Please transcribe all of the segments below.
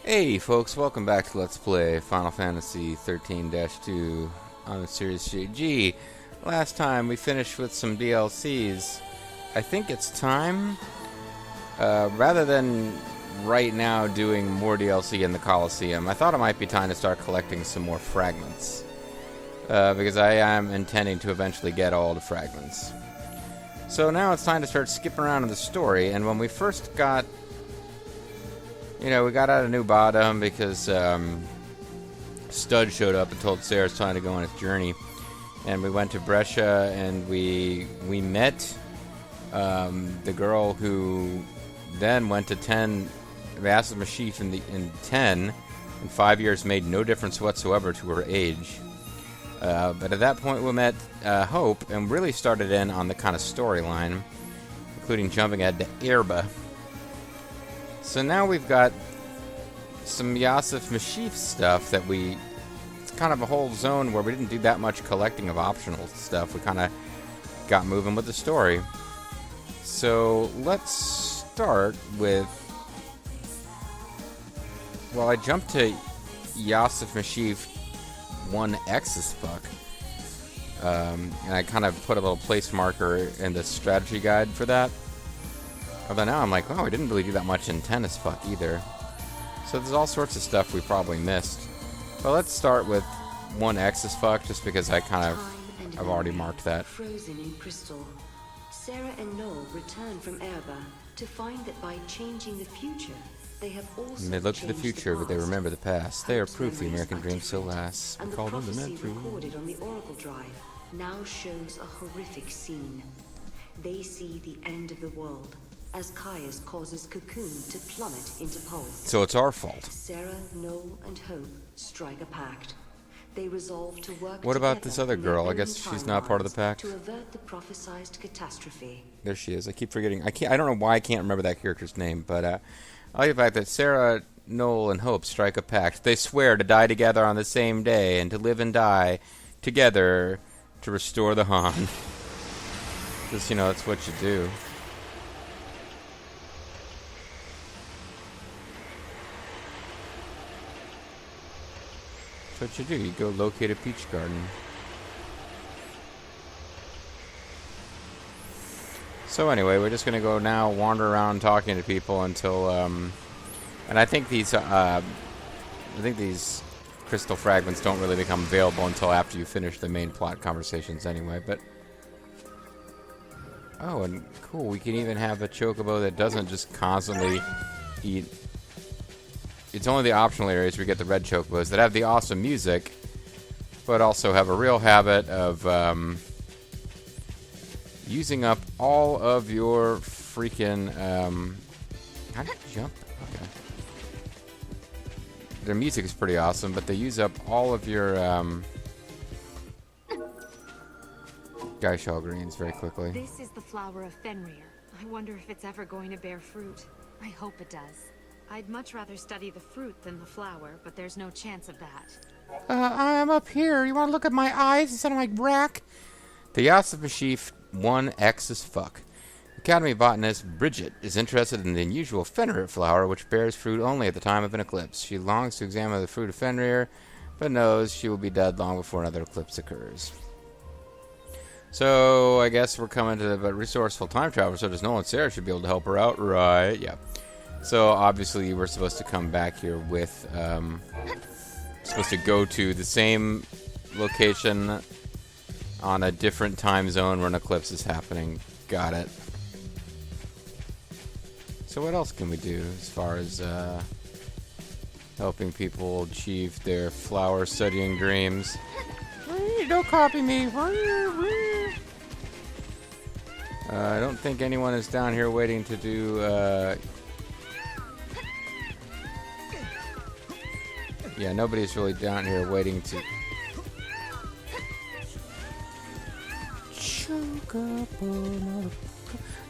Hey folks, welcome back to Let's Play Final Fantasy XIII-2 on the Series GG. Last time we finished with some DLCs. I think it's time, rather than right now doing more DLC in the Coliseum, I thought it might be time to start collecting some more fragments. Because I am intending to eventually get all the fragments. So now it's time to start skipping around in the story, and when we first got... we got out of New Bottom because Stud showed up and told Sarah it's time to go on his journey. And we went to Brescia and we met the girl who then went to 10, Vassal Mashif in 10, and 5 years made no difference whatsoever to her age. But at that point we met Hope and really started in on the kind of storyline, including jumping ahead to Erba. So now we've got some Yasif Mashif stuff that it's kind of a whole zone where we didn't do that much collecting of optional stuff. We kind of got moving with the story. So let's start with... Well, I jumped to Yasif Mashif 1X as fuck. And I kind of put a little place marker in the strategy guide for that. Although now I'm like, oh, we didn't really do that much in 10 as fuck either. So there's all sorts of stuff we probably missed. But let's start with 1X as fuck, just because I've already marked that. Frozen in crystal, Sarah and Noel return from Erba to find that by changing the future, they have also And they look to the future, but they remember the past. They are proof the American dream still lasts. And We the call them the prophecy Metru. recorded on the Oracle Drive now shows a horrific scene. They see the end of the world as Caius causes Cocoon to plummet into pulse. So it's our fault. Sarah, Noel, and Hope strike a pact. They resolve to work What about together this other in their girl? I own guess she's not part of the pact. to avert the prophesized catastrophe. There she is. I keep forgetting. I don't know why I can't remember that character's name, but I like the fact that Sarah, Noel, and Hope strike a pact. They swear to die together on the same day and to live and die together to restore the Han. Because, that's what you do. That's what you do. You go locate a peach garden. So anyway, we're just gonna go now, wander around talking to people until, and I think these crystal fragments don't really become available until after you finish the main plot conversations anyway. But oh, and cool, we can even have a chocobo that doesn't just constantly eat. It's only the optional areas we get the red chocobos that have the awesome music, but also have a real habit of using up all of your freaking... how did you jump? Okay. Their music is pretty awesome, but they use up all of your Geishal greens very quickly. This is the flower of Fenrir. I wonder if it's ever going to bear fruit. I hope it does. I'd much rather study the fruit than the flower, but there's no chance of that. I'm up here. You want to look at my eyes instead of my rack? The Yasif Mashif 1X as fuck. Academy botanist Bridget is interested in the unusual Fenrir flower, which bears fruit only at the time of an eclipse. She longs to examine the fruit of Fenrir, but knows she will be dead long before another eclipse occurs. So, I guess we're coming to the resourceful time traveler, so does Noel and Sarah should be able to help her out, right? Yeah. So, obviously, we're supposed to come back here with, supposed to go to the same location on a different time zone where an eclipse is happening. Got it. So what else can we do as far as helping people achieve their flower studying dreams? Don't copy me. I don't think anyone is down here waiting to do... yeah, nobody's really down here waiting to...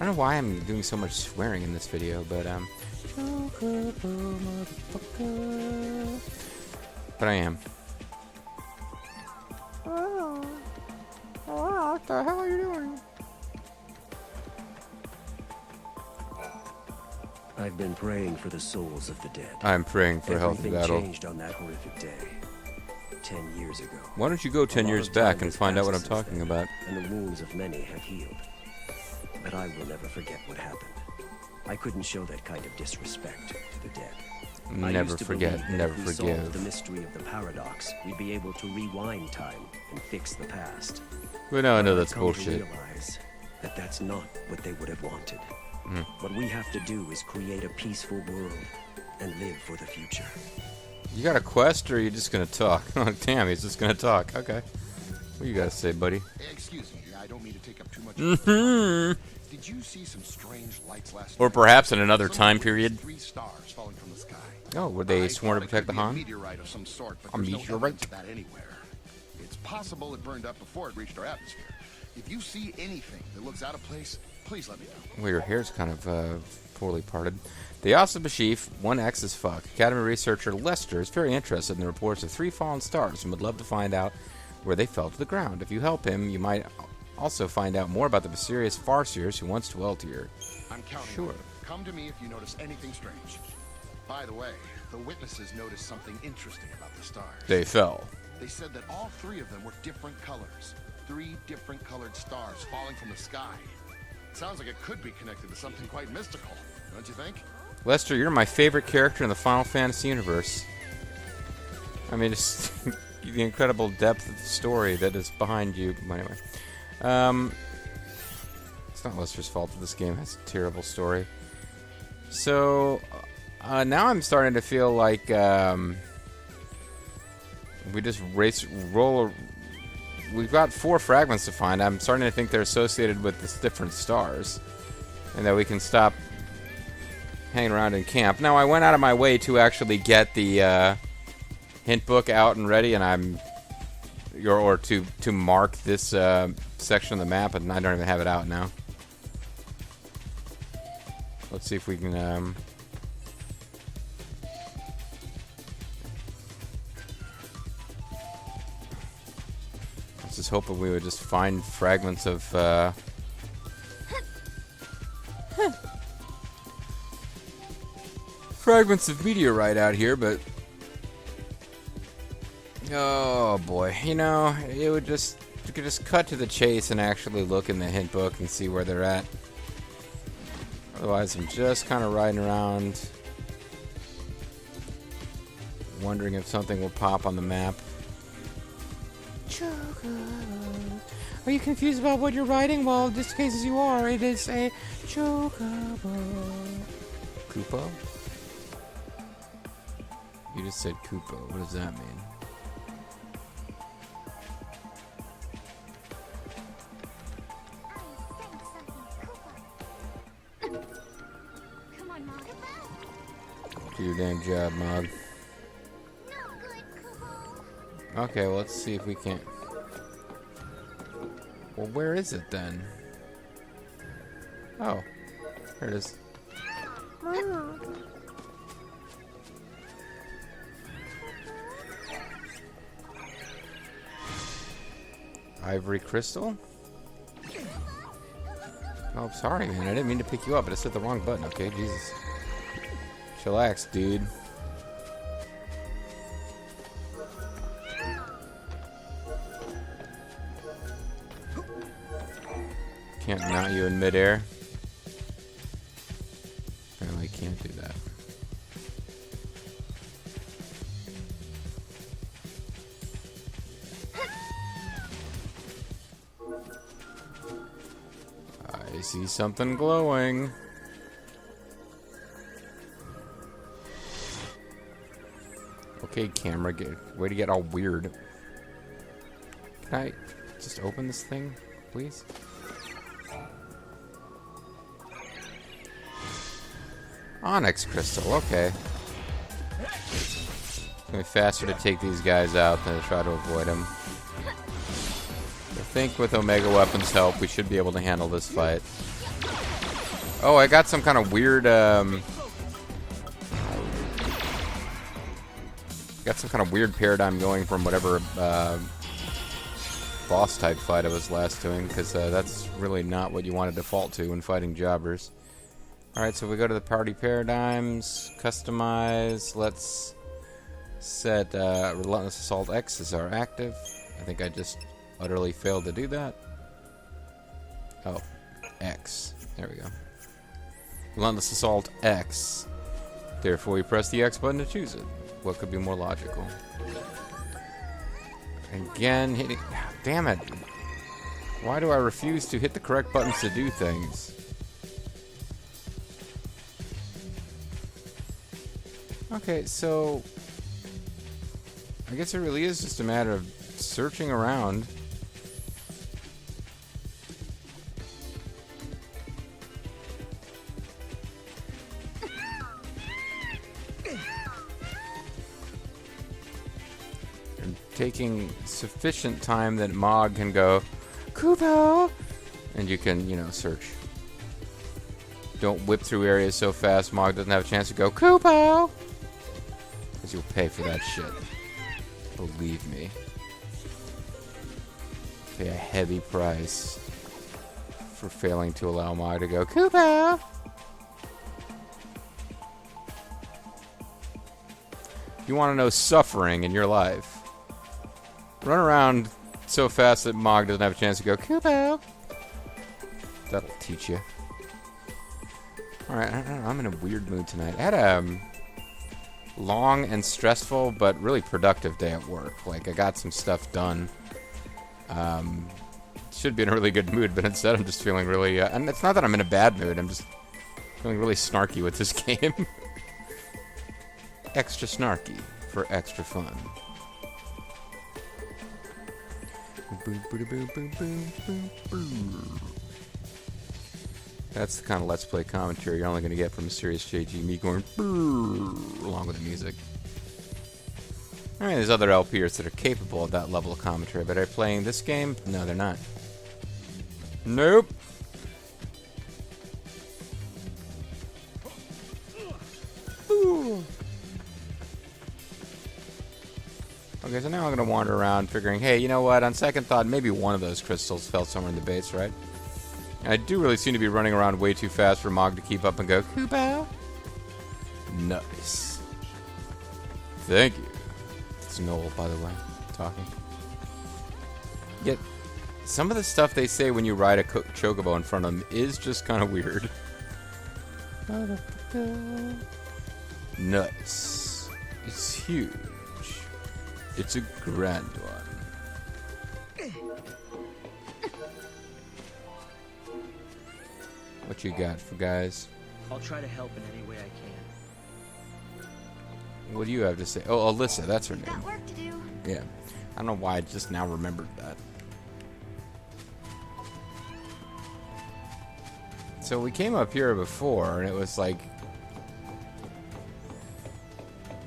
I don't know why I'm doing so much swearing in this video, but but I am. Oh, what the hell are you doing? I've been praying for the souls of the dead. I'm praying for a healthy Everything battle. changed on that horrific day. 10 years ago. Why don't you go 10 years back and find out what I'm talking about? And the wounds of many have healed. But I will never forget what happened. I couldn't show that kind of disrespect to the dead. I Never used to forget, believe that never if we solved the forgive. mystery of the paradox, we'd be able to rewind time and fix the past. But now I know But that's I've come to bullshit. realize that that's not what they would have wanted. Mm. What we have to do is create a peaceful world and live for the future. You got a quest, or are you just gonna talk? Oh, damn, he's just gonna talk. Okay. What you gotta say, buddy? Excuse me, I don't mean to take up too much. Mm-hmm. Did you see some strange lights last Or night? perhaps in another Someone time witnessed period. 3 stars falling from the sky. Oh, were they I sworn to thought it protect the could be a Han? meteorite of some sort, but A there's no meteorite? evidence of that anywhere. It's possible it burned up before it reached our atmosphere. If you see anything that looks out of place, please let me know. Well, your hair's kind of poorly parted. The Office of Bashif, 1X as fuck. Academy researcher Lester is very interested in the reports of 3 fallen stars and would love to find out where they fell to the ground. If you help him, you might also find out more about the mysterious Farseers who once dwelt here. I'm counting Sure. on you. Come to me if you notice anything strange. By the way, the witnesses noticed something interesting about the stars. They fell. They said that all 3 of them were different colors. 3 different colored stars falling from the sky. Sounds like it could be connected to something quite mystical, don't you think? Lester, you're my favorite character in the Final Fantasy universe. I mean, just the incredible depth of the story that is behind you. Anyway, it's not Lester's fault that this game has a terrible story. So now I'm starting to feel like we just roll. We've got 4 fragments to find. I'm starting to think they're associated with the different stars, and that we can stop hanging around in camp. Now, I went out of my way to actually get the hint book out and ready, and to mark this section of the map, and I don't even have it out now. Let's see if we can. I was just hoping we would just find fragments of. Fragments of meteorite out here, but oh boy, you know, you could just cut to the chase and actually look in the hint book and see where they're at. Otherwise, I'm just kind of riding around, wondering if something will pop on the map. Are you confused about what you're writing? Well, just in case you are, it is a chocobo. Koopa? You just said Koopa. What does that mean? Come on, Mog. Do your damn job, Mog. No good, Kubo. Okay, well, let's see if we can't. Well, where is it then? Oh, there it is. Ivory crystal? Oh, sorry, man. I didn't mean to pick you up. I just hit the wrong button. Okay, Jesus. Chillax, dude. Can't mount you in midair. Apparently, can't do that. I see something glowing. Okay, camera, way to get all weird. Can I just open this thing, please? Onyx crystal, okay. It's gonna be faster to take these guys out than to try to avoid them. I think with Omega Weapon's help, we should be able to handle this fight. Oh, I got some kind of weird, got some kind of weird paradigm going from whatever, boss type fight I was last doing, because that's really not what you want to default to when fighting jobbers. Alright, so we go to the party paradigms, customize, let's set Relentless Assault X as our active. I think I just utterly failed to do that. Oh, X. There we go. Relentless Assault X. Therefore, you press the X button to choose it. What could be more logical? Again, hitting... Damn it. Why do I refuse to hit the correct buttons to do things? Okay, so... I guess it really is just a matter of searching around. And taking sufficient time that Mog can go, Kupo! And you can, you know, search. Don't whip through areas so fast Mog doesn't have a chance to go, Kupo! Because you'll pay for that shit. Believe me. Pay a heavy price for failing to allow Mog to go, Kupo! If you want to know suffering in your life, run around so fast that Mog doesn't have a chance to go, Kupo! That'll teach you. Alright, I don't know, I'm in a weird mood tonight. I had a long and stressful but really productive day at work. Like, I got some stuff done. Should be in a really good mood, but instead I'm just feeling really... and it's not that I'm in a bad mood, I'm just feeling really snarky with this game. Extra snarky for extra fun. That's the kind of Let's Play commentary you're only going to get from a serious JG, me going along with the music. Alright, there's other LPers that are capable of that level of commentary, but are they playing this game? No, they're not. Nope. Ooh. Okay, so now I'm going to wander around figuring, hey, you know what, on second thought, maybe one of those crystals fell somewhere in the base, right? And I do really seem to be running around way too fast for Mog to keep up and go, Kupo! Nice. Thank you. It's Noel, by the way, talking. Yet, some of the stuff they say when you ride a chocobo in front of them is just kind of weird. Nice. It's huge. It's a grand one. What you got for guys? I'll try to help in any way I can. What do you have to say? Oh, Alyssa, that's her name. Got work to do. Yeah. I don't know why I just now remembered that. So we came up here before, and it was like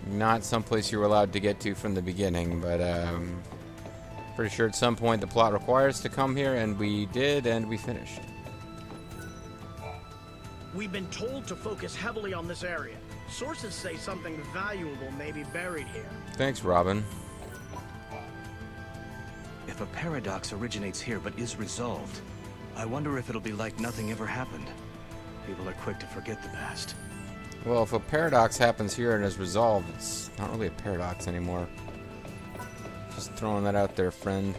not someplace you were allowed to get to from the beginning, but pretty sure at some point the plot requires to come here, and we did, and we finished. We've been told to focus heavily on this area. Sources say something valuable may be buried here. Thanks, Robin. If a paradox originates here but is resolved, I wonder if it'll be like nothing ever happened. People are quick to forget the past. Well, if a paradox happens here and is resolved, it's not really a paradox anymore. Just throwing that out there, friend.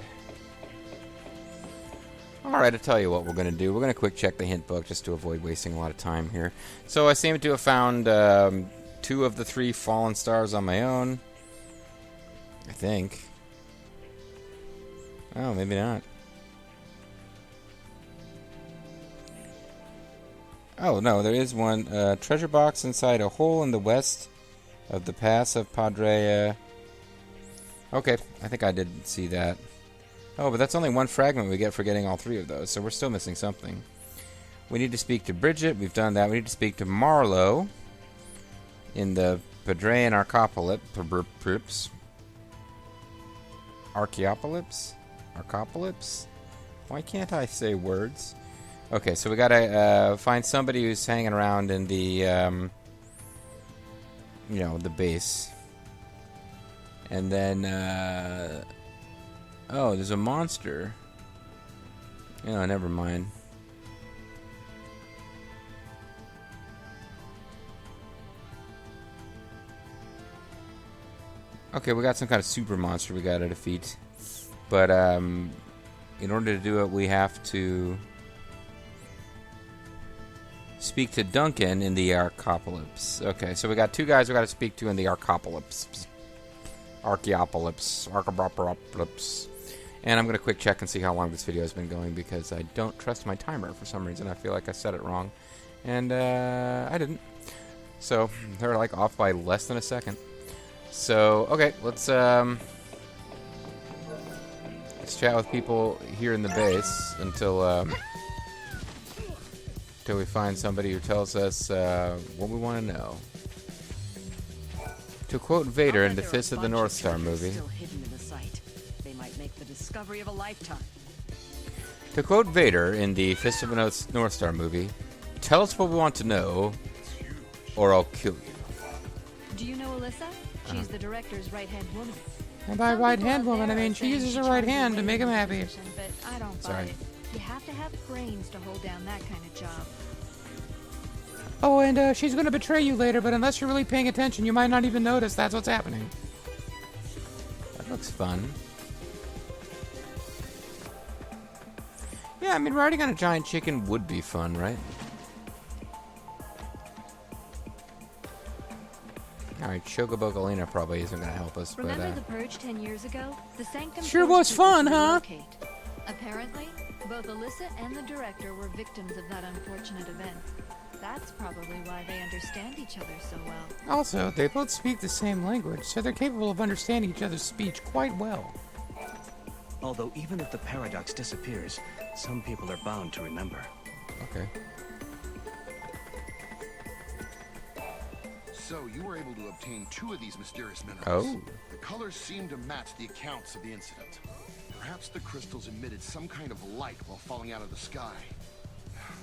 Alright, I'll tell you what we're going to do. We're going to quick check the hint book just to avoid wasting a lot of time here. So I seem to have found 2 of the 3 fallen stars on my own. I think. Oh, maybe not. Oh, no, there is one. Treasure box inside a hole in the west of the pass of Padre. Okay, I think I did see that. Oh, but that's only one fragment we get for getting all 3 of those, so we're still missing something. We need to speak to Bridget. We've done that. We need to speak to Marlowe in the Padrean Archopolis. Archopolis? Why can't I say words? Okay, so we gotta find somebody who's hanging around in the, you know, the base. And then, oh, there's a monster. Oh, never mind. Okay, we got some kind of super monster we got to defeat. But in order to do it, we have to speak to Duncan in the Archopolis. Okay, so we got 2 guys we got to speak to in the Archopolis. Archopolis. And I'm going to quick check and see how long this video has been going because I don't trust my timer for some reason. I feel like I said it wrong. And I didn't. So they're like off by less than a second. So, okay, let's chat with people here in the base until we find somebody who tells us what we want to know. To quote Vader in the Fist of the North Star movie. Still hidden in the site. They might make the discovery of a lifetime. To quote Vader in the Fist of the North Star movie, tell us what we want to know, or I'll kill you. Do you know Alyssa? She's the director's right-hand woman. And by right-hand woman, I mean she uses her right hand to make him happy. But I don't buy it. You have to have brains to hold down that kind of job. Oh, and she's going to betray you later, but unless you're really paying attention, you might not even notice that's what's happening. That looks fun. Yeah, I mean, riding on a giant chicken would be fun, right? Alright, Chocobo Galena probably isn't going to help us, Remember but... the Purge 10 years ago? The Sanctum Sure was fun, huh? Apparently, both Alyssa and the director were victims of that unfortunate event. That's probably why they understand each other so well. Also, they both speak the same language, so they're capable of understanding each other's speech quite well. Although even if the paradox disappears, some people are bound to remember. Okay. So, you were able to obtain 2 of these mysterious minerals. Oh. The colors seem to match the accounts of the incident. Perhaps the crystals emitted some kind of light while falling out of the sky.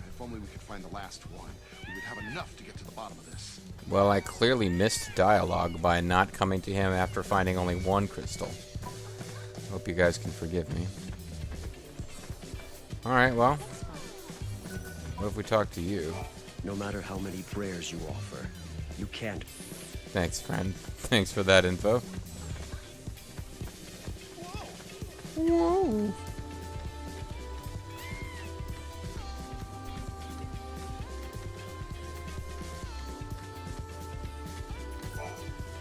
If only we could find the last one, we would have enough to get to the bottom of this. Well, I clearly missed dialogue by not coming to him after finding only 1 crystal. Hope you guys can forgive me. Alright, well. What if we talk to you? No matter how many prayers you offer, you can't. Thanks, friend. Thanks for that info. Whoa.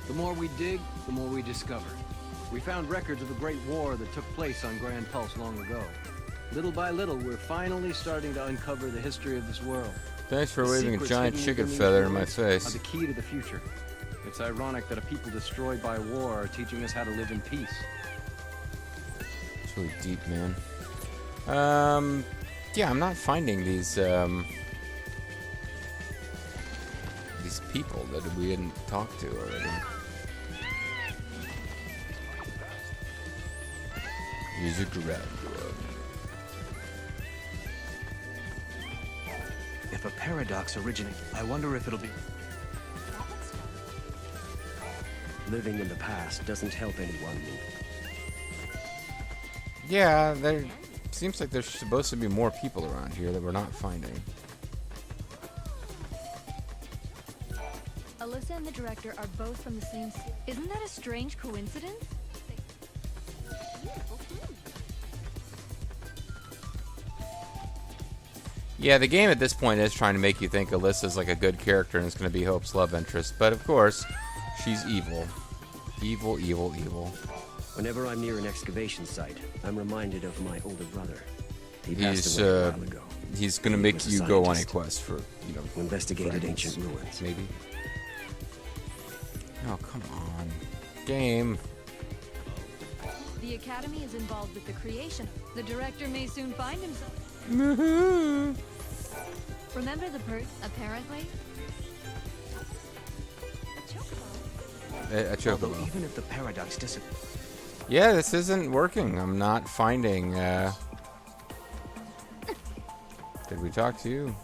The more we dig, the more we discover. We found records of a great war that took place on Grand Pulse long ago. Little by little, we're finally starting to uncover the history of this world. Thanks for The waving a secrets giant hidden chicken within these feather in my ruins face. Are the key to the future. It's ironic that a people destroyed by war are teaching us how to live in peace. It's really deep, man. Yeah, I'm not finding these people that we didn't talk to already. Use a grab. If a paradox originates, I wonder if it'll be... Living in the past doesn't help anyone. Yeah, there seems like there's supposed to be more people around here that we're not finding. Alyssa and the director are both from the same city. Isn't that a strange coincidence? Yeah, the game at this point is trying to make you think Alyssa's like a good character and is going to be Hope's love interest, but of course, she's evil. Evil, evil, evil. Whenever I'm near an excavation site, I'm reminded of my older brother. He He's passed away a while ago. he's going to He make was a you go on a scientist quest for, you know, who investigated fragments, ancient ruins. maybe. Oh, come on. Game. The Academy is involved with the creation. The director may soon find himself. Remember the apparently? A chocobo. Although even if the paradox disappears... Yeah, this isn't working. I'm not finding, Did we talk to you?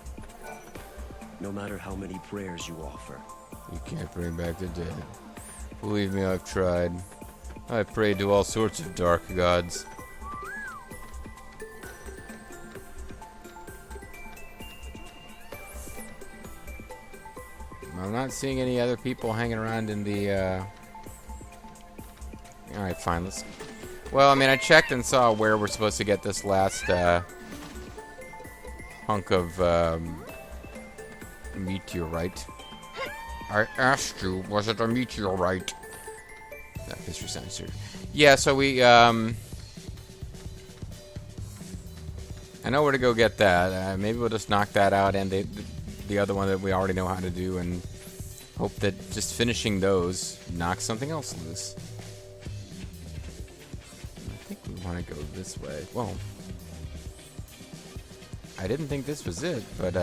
No matter how many prayers you offer. You can't bring back the dead. Believe me, I've tried. I've prayed to all sorts of dark gods. I'm not seeing any other people hanging around in the Alright, fine. Let's... Well, I mean, I checked and saw where we're supposed to get this last hunk of meteorite. I asked you, was it a meteorite? That history sounds weird. Yeah, so we, I know where to go get that. Maybe we'll just knock that out and the other one that we already know how to do and hope that just finishing those knocks something else loose. I think we want to go this way. Well, I didn't think this was it, but,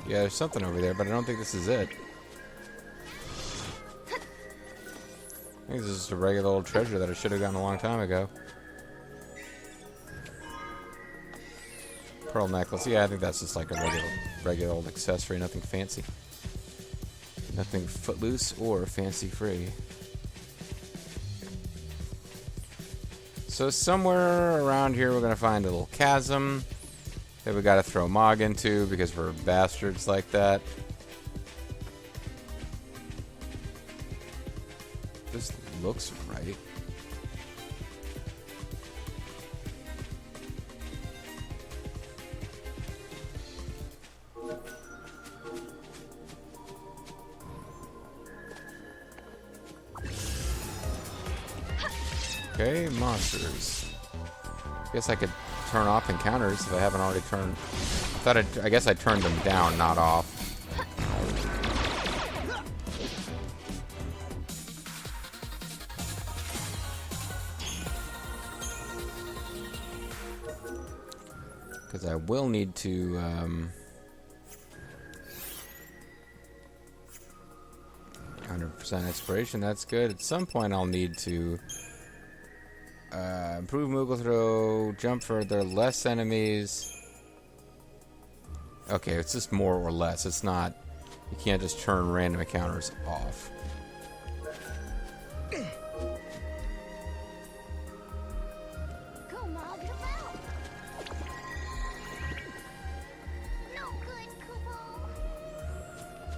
yeah, there's something over there, but I don't think this is it. I think this is just a regular old treasure that I should have gotten a long time ago. Pearl necklace. Yeah, I think that's just like a regular old accessory. Nothing fancy. Nothing footloose or fancy free. So somewhere around here we're going to find a little chasm that we gotta throw Mog into because we're bastards like that. This looks right. Okay, monsters. Guess I could turn off encounters if I haven't already turned. I guess I turned them down, not off. Because I will need to. 100% exploration. That's good. At some point, I'll need to. Improve Moogle throw, jump further, less enemies. Okay, it's just more or less. It's not... You can't just turn random encounters off.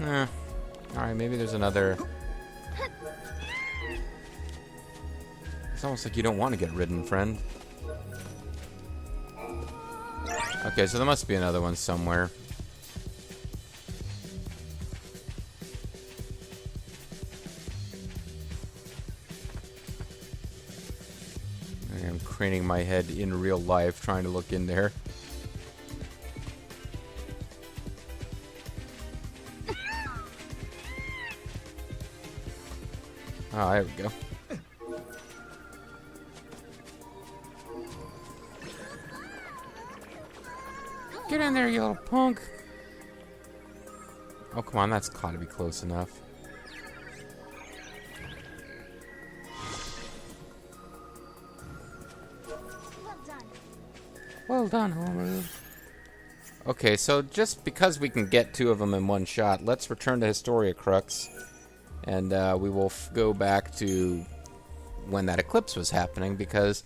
Alright, maybe there's another... It's almost like you don't want to get ridden, friend. Okay, so there must be another one somewhere. I'm craning my head in real life, trying to look in there. Oh, there we go. Get in there, you little punk! Oh, come on, that's gotta be close enough. Well done, Homer. Okay, so just because we can get two of them in one shot, let's return to Historia Crux. And we will go back to when that eclipse was happening, because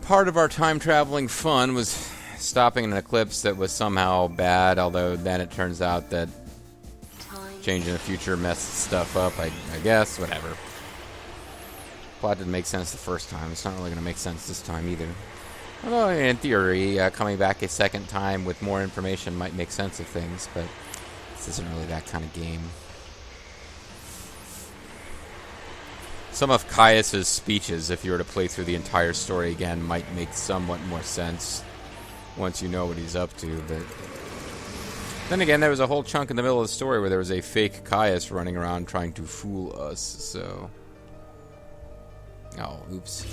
part of our time-traveling fun was stopping an eclipse that was somehow bad, although then it turns out that changing the future messed stuff up, I guess, whatever. Plot didn't make sense the first time. It's not really going to make sense this time either. Although, in theory, coming back a second time with more information might make sense of things, but this isn't really that kind of game. Some of Caius's speeches, if you were to play through the entire story again, might make somewhat more sense once you know what he's up to, but then again, there was a whole chunk in the middle of the story where there was a fake Caius running around trying to fool us, so... Oh, oops.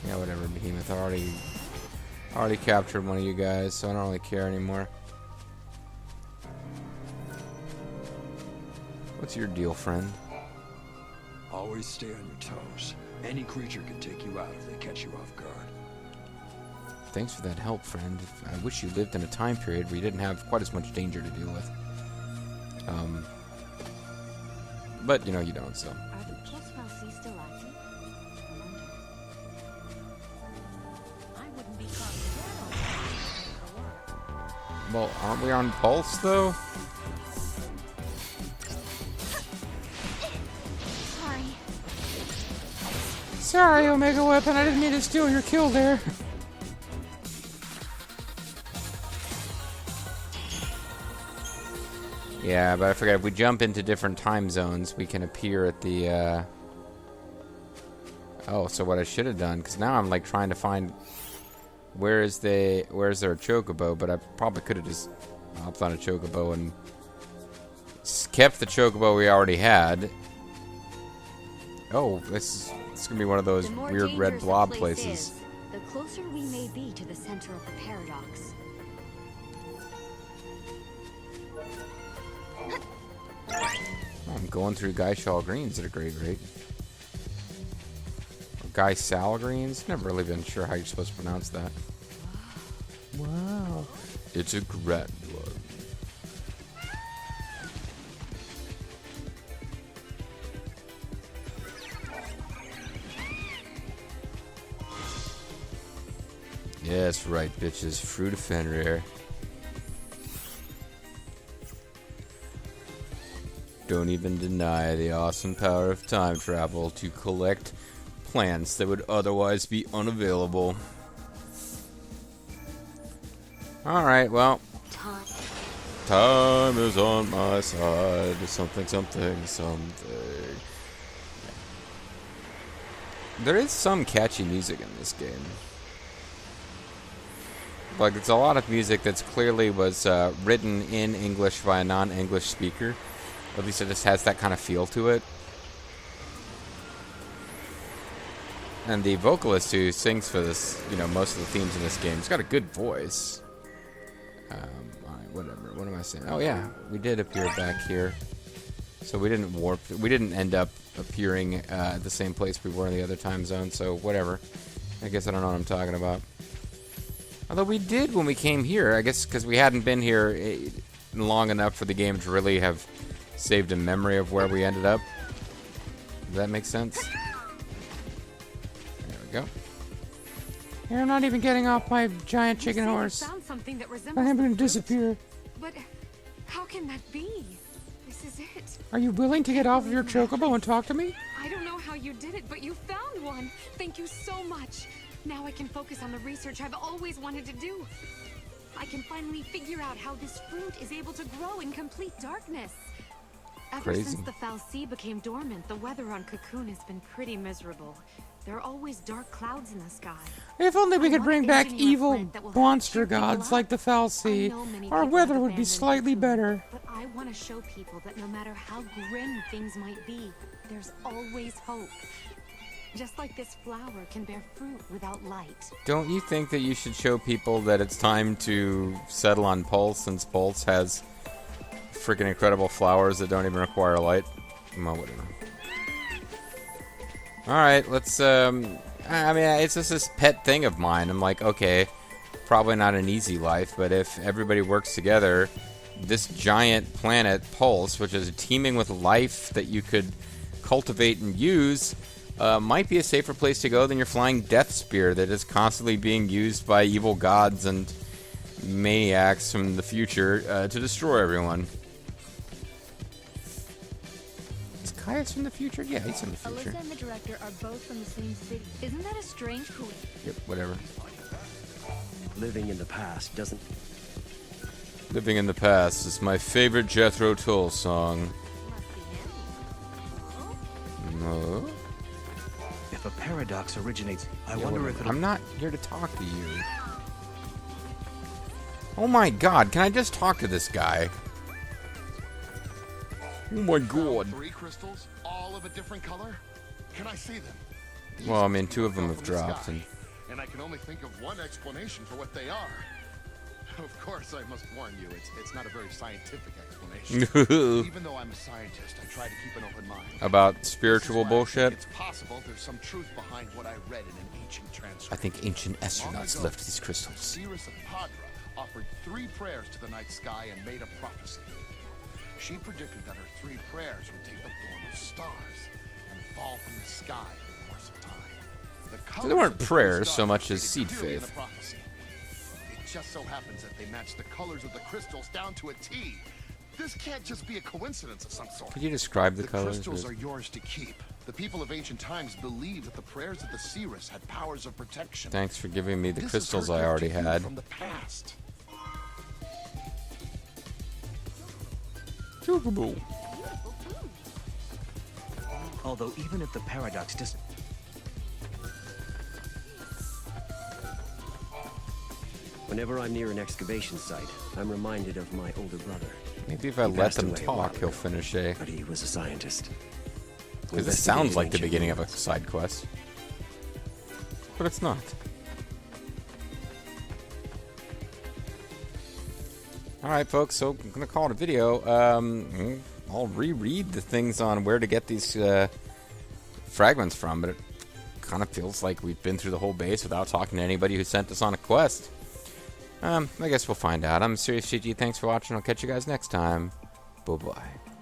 Yeah, whatever, Behemoth. I already captured one of you guys, so I don't really care anymore. What's your deal, friend? Always stay on your toes. Any creature can take you out if they catch you off guard. Thanks for that help, friend. I wish you lived in a time period where you didn't have quite as much danger to deal with. But, you know, you don't, so... Are the Trespassy still active? I wouldn't be caught dead Well, aren't we on Pulse, though? Sorry. Sorry, Omega Weapon. I didn't mean to steal your kill there. Yeah, but I forgot, if we jump into different time zones, we can appear at the, Oh, so what I should have done, because now I'm, like, trying to find... where's their chocobo, but I probably could have just hopped on a chocobo and kept the chocobo we already had. Oh, this is going to be one of those weird red blob places. The closer we may be to the center of the paradox. Oh, I'm going through Guy Shaw Greens at a great rate. Or Guy Sal Greens? Never really been sure how you're supposed to pronounce that. Wow. It's a grand one. Yeah, that's right, bitches. Fruit of Fenrir. Don't even deny the awesome power of time travel to collect plants that would otherwise be unavailable. Alright, well. Time is on my side. Something, something, something. There is some catchy music in this game. Like, it's a lot of music that's clearly was written in English by a non-English speaker. At least it just has that kind of feel to it. And the vocalist who sings for this, you know, most of the themes in this game, he's got a good voice. Alright, whatever. What am I saying? Oh, yeah. We did appear back here. So we didn't warp. We didn't end up appearing at the same place we were in the other time zone, so whatever. I guess I don't know what I'm talking about. Although we did when we came here, I guess because we hadn't been here long enough for the game to really have saved a memory of where we ended up. Does that make sense? There we go. You're not even getting off my giant chicken horse. Found something that I'm going to disappear. But how can that be? This is it. Are you willing to get off of your chocobo and talk to me? I don't know how you did it, but you found one. Thank you so much. Now I can focus on the research I've always wanted to do. I can finally figure out how this fruit is able to grow in complete darkness. Ever since the Fal'Cie became dormant, the weather on Cocoon has been pretty miserable. There are always dark clouds in the sky. If only we could bring back evil monster gods like the Fal'Cie, our weather would be slightly better. But I want to show people that no matter how grim things might be, there's always hope. Just like this flower can bear fruit without light. Don't you think that you should show people that it's time to settle on Pulse, since Pulse has freaking incredible flowers that don't even require light? Well, whatever. Alright, let's, I mean, it's just this pet thing of mine. I'm like, okay, probably not an easy life, but if everybody works together, this giant planet, Pulse, which is teeming with life that you could cultivate and use, might be a safer place to go than your flying death spear that is constantly being used by evil gods and maniacs from the future to destroy everyone. Is Caius from the future? Yeah, he's from the future. Alyssa and the director are both from the same city. Isn't that a strange coincidence? Yep, whatever. Living in the past doesn't... Living in the Past is my favorite Jethro Tull song. No. If a paradox originates, I wonder if I'm not here to talk to you. Oh my god, can I just talk to this guy? Oh my god. 3 crystals, all of a different color? Can I see them? Well, I mean, 2 of them have dropped, and I can only think of one explanation for what they are. Of course, I must warn you, it's not a very scientific explanation. Even though I'm a scientist, I try to keep an open mind. About spiritual bullshit? It's possible there's some truth behind what I read in an ancient transcript. I think ancient astronauts left these crystals. Seeress of Padra offered 3 prayers to the night sky and made a prophecy. She predicted that her 3 prayers would take the form of stars and fall from the sky in the course of time. So they weren't prayers so much as seed faith. It just so happens that they match the colors of the crystals down to a T. This can't just be a coincidence of some sort. Could you describe the colors? The crystals are yours to keep. The people of ancient times believed that the prayers of the seeress had powers of protection. Thanks for giving me the This crystals is her I gift already to you had. from the past. Chocobo. Although even if the paradox does... Whenever I'm near an excavation site, I'm reminded of my older brother. Maybe if I He let passed them away a while talk, he'll ago, finish a... But he was a scientist. Because it sounds like the Investigating beginning of a ancient side quest. But it's not. Alright, folks, so I'm going to call it a video. I'll reread the things on where to get these fragments from, but it kind of feels like we've been through the whole base without talking to anybody who sent us on a quest. I guess we'll find out. I'm Serious GG. Thanks for watching. I'll catch you guys next time. Bye-bye.